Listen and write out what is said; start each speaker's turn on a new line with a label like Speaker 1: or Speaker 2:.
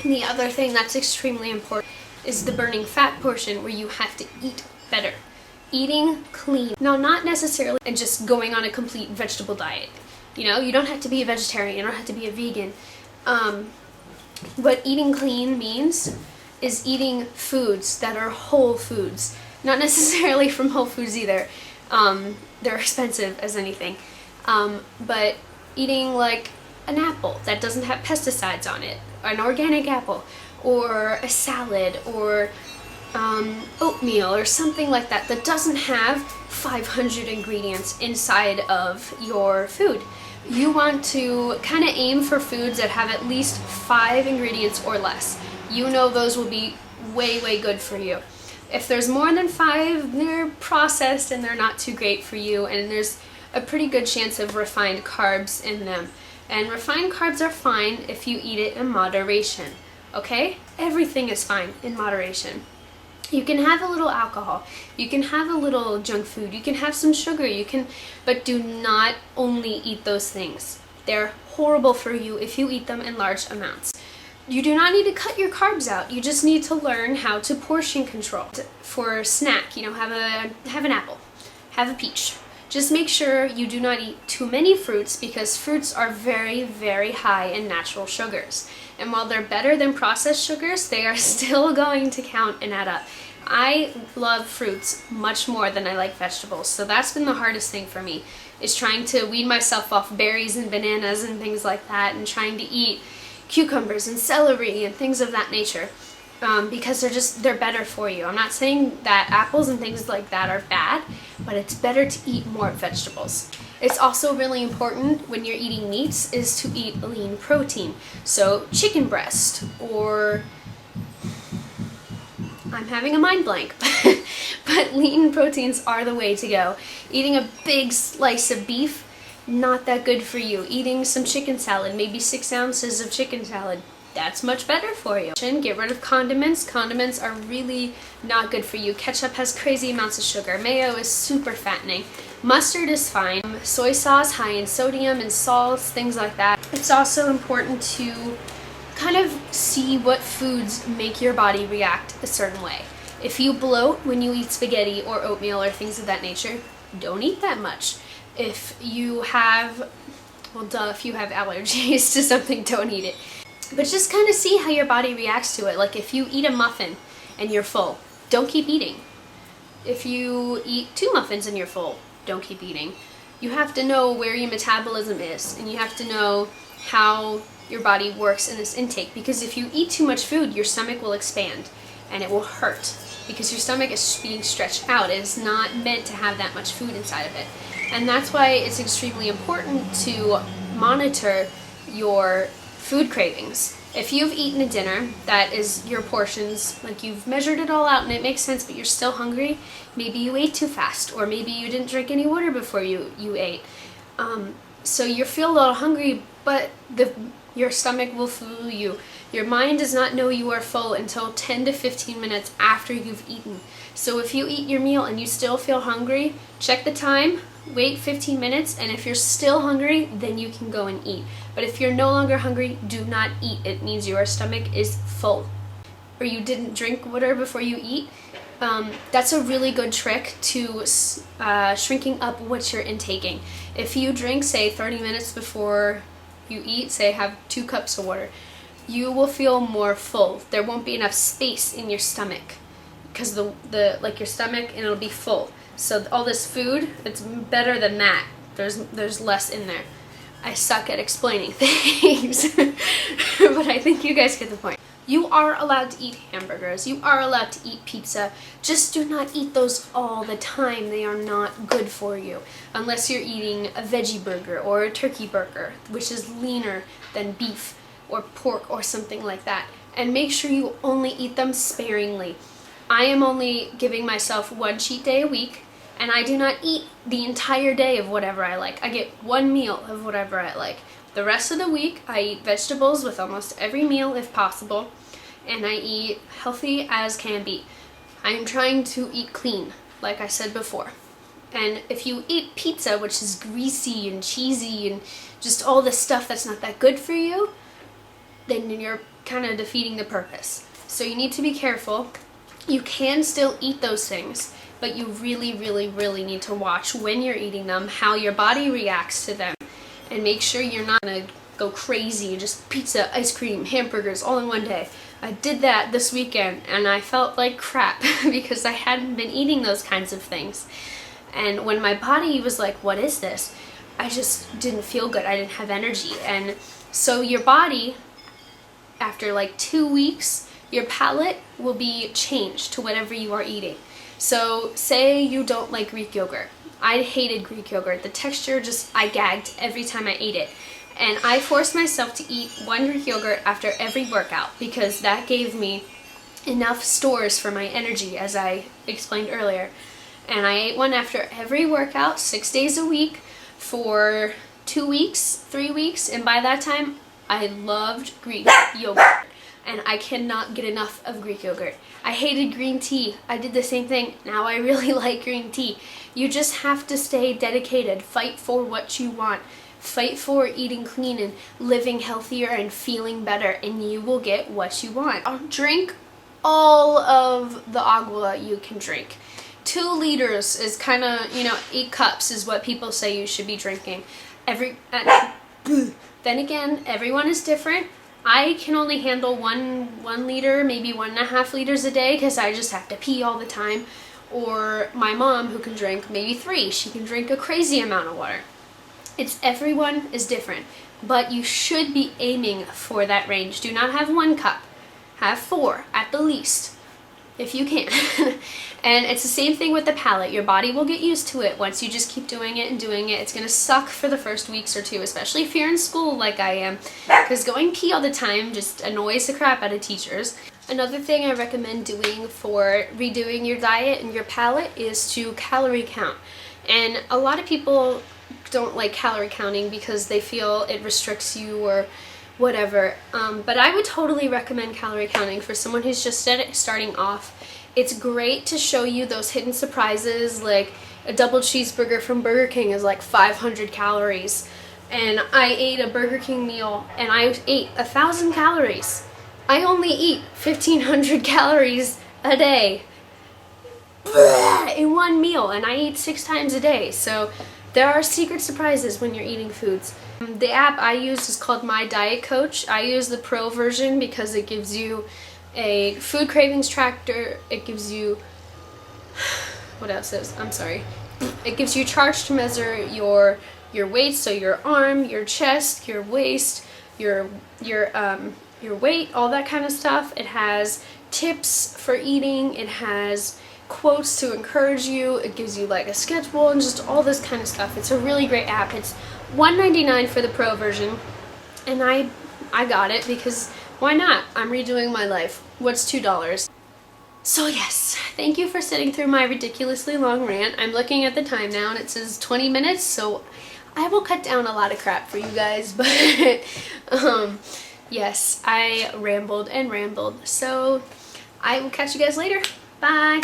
Speaker 1: The other thing that's extremely important is the burning fat portion, where you have to eat better. Eating clean. Now, not necessarily and just going on a complete vegetable diet. You know, you don't have to be a vegetarian, you don't have to be a vegan. What eating clean means is eating foods that are whole foods. Not necessarily from Whole Foods either. They're expensive as anything. But eating like an apple that doesn't have pesticides on it, an organic apple, or a salad, or oatmeal, or something like that that doesn't have 500 ingredients inside of your food. You want to kind of aim for foods that have at least 5 ingredients or less. You know those will be way, way good for you. If there's more than 5, they're processed and they're not too great for you, and there's a pretty good chance of refined carbs in them. And refined carbs are fine if you eat it in moderation, okay? Everything is fine in moderation. You can have a little alcohol, you can have a little junk food, you can have some sugar, but do not only eat those things. They're horrible for you if you eat them in large amounts. You do not need to cut your carbs out, you just need to learn how to portion control. For a snack, you know, have an apple, have a peach. Just make sure you do not eat too many fruits, because fruits are very, very high in natural sugars. And while they're better than processed sugars, they are still going to count and add up. I love fruits much more than I like vegetables, so that's been the hardest thing for me, is trying to wean myself off berries and bananas and things like that, and trying to eat cucumbers and celery and things of that nature. Because they're better for you. I'm not saying that apples and things like that are bad, but it's better to eat more vegetables. It's also really important when you're eating meats is to eat lean protein. So chicken breast, or I'm having a mind blank, but lean proteins are the way to go. Eating a big slice of beef, not that good for you. Eating some chicken salad, maybe 6 ounces of chicken salad, that's much better for you. Get rid of condiments. Condiments are really not good for you. Ketchup has crazy amounts of sugar. Mayo is super fattening. Mustard is fine. Soy sauce, high in sodium and salts, things like that. It's also important to kind of see what foods make your body react a certain way. If you bloat when you eat spaghetti or oatmeal or things of that nature, don't eat that much. If you have, if you have allergies to something, don't eat it. But just kind of see how your body reacts to it. Like if you eat a muffin and you're full, don't keep eating. If you eat 2 muffins and you're full, don't keep eating. You have to know where your metabolism is, and you have to know how your body works in this intake, because if you eat too much food, your stomach will expand and it will hurt, because your stomach is being stretched out. It is not meant to have that much food inside of it. And that's why it's extremely important to monitor your food cravings. If you've eaten a dinner that is your portions, like you've measured it all out and it makes sense, but you're still hungry, maybe you ate too fast, or maybe you didn't drink any water before you ate. So you feel a little hungry, but your stomach will fool you. Your mind does not know you are full until 10 to 15 minutes after you've eaten. So if you eat your meal and you still feel hungry, check the time, wait 15 minutes, and if you're still hungry, then you can go and eat. But if you're no longer hungry, do not eat. It means your stomach is full. Or you didn't drink water before you eat. That's a really good trick to shrinking up what you're intaking. If you drink, say, 30 minutes before you eat, say have 2 cups of water, you will feel more full. There won't be enough space in your stomach, because your stomach, and it'll be full. So all this food, it's better than that. There's less in there. I suck at explaining things, but I think you guys get the point. You are allowed to eat hamburgers. You are allowed to eat pizza. Just do not eat those all the time. They are not good for you. Unless you're eating a veggie burger or a turkey burger, which is leaner than beef or pork or something like that. And make sure you only eat them sparingly. I am only giving myself 1 cheat day a week, and I do not eat the entire day of whatever I like. I get 1 meal of whatever I like. The rest of the week, I eat vegetables with almost every meal if possible, and I eat healthy as can be. I am trying to eat clean, like I said before. And if you eat pizza, which is greasy and cheesy and just all this stuff that's not that good for you, then you're kind of defeating the purpose. So you need to be careful. You can still eat those things, but you really, really, really need to watch when you're eating them, how your body reacts to them, and make sure you're not gonna go crazy, just pizza, ice cream, hamburgers all in one day. I did that this weekend and I felt like crap because I hadn't been eating those kinds of things. And when my body was like, what is this? I just didn't feel good. I didn't have energy. And so your body, after like 2 weeks, your palate will be changed to whatever you are eating. So say you don't like Greek yogurt. I hated Greek yogurt. The texture I gagged every time I ate it. And I forced myself to eat 1 Greek yogurt after every workout because that gave me enough stores for my energy, as I explained earlier. And I ate one after every workout, 6 days a week for 2 weeks, 3 weeks, and by that time I loved Greek yogurt. And I cannot get enough of Greek yogurt. I hated green tea. I did the same thing. Now I really like green tea. You just have to stay dedicated. Fight for what you want. Fight for eating clean and living healthier and feeling better, and you will get what you want. Drink all of the agua you can drink. 2 liters is kind of, 8 cups is what people say you should be drinking. Then again, everyone is different. I can only handle one liter, maybe 1.5 liters a day because I just have to pee all the time. Or my mom, who can drink maybe 3. She can drink a crazy amount of water. Everyone is different, but you should be aiming for that range. Do not have 1 cup. Have 4 at the least, if you can. And it's the same thing with the palate. Your body will get used to it once you just keep doing it and doing it. It's going to suck for the first weeks or 2, especially if you're in school like I am, because going pee all the time just annoys the crap out of teachers. Another thing I recommend doing for redoing your diet and your palate is to calorie count. And a lot of people don't like calorie counting because they feel it restricts you or whatever, but I would totally recommend calorie counting for someone who's just starting off. It's great to show you those hidden surprises, like a double cheeseburger from Burger King is like 500 calories, and I ate a Burger King meal and I ate 1,000 calories. I only eat 1,500 calories a day in one meal, and I eat 6 times a day, so there are secret surprises when you're eating foods. The app I use is called My Diet Coach. I use the pro version because it gives you a food cravings tracker. It gives you, what else is, I'm sorry. It gives you charts to measure your weight, so your arm, your chest, your waist, your weight, all that kind of stuff. It has tips for eating. It has quotes to encourage you. It gives you like a schedule and just all this kind of stuff. It's a really great app. It's $1.99 for the pro version, and I got it because why not? I'm redoing my life. What's $2? So yes, thank you for sitting through my ridiculously long rant. I'm looking at the time now and it says 20 minutes, so I will cut down a lot of crap for you guys, but yes, I rambled and rambled. So I will catch you guys later. Bye.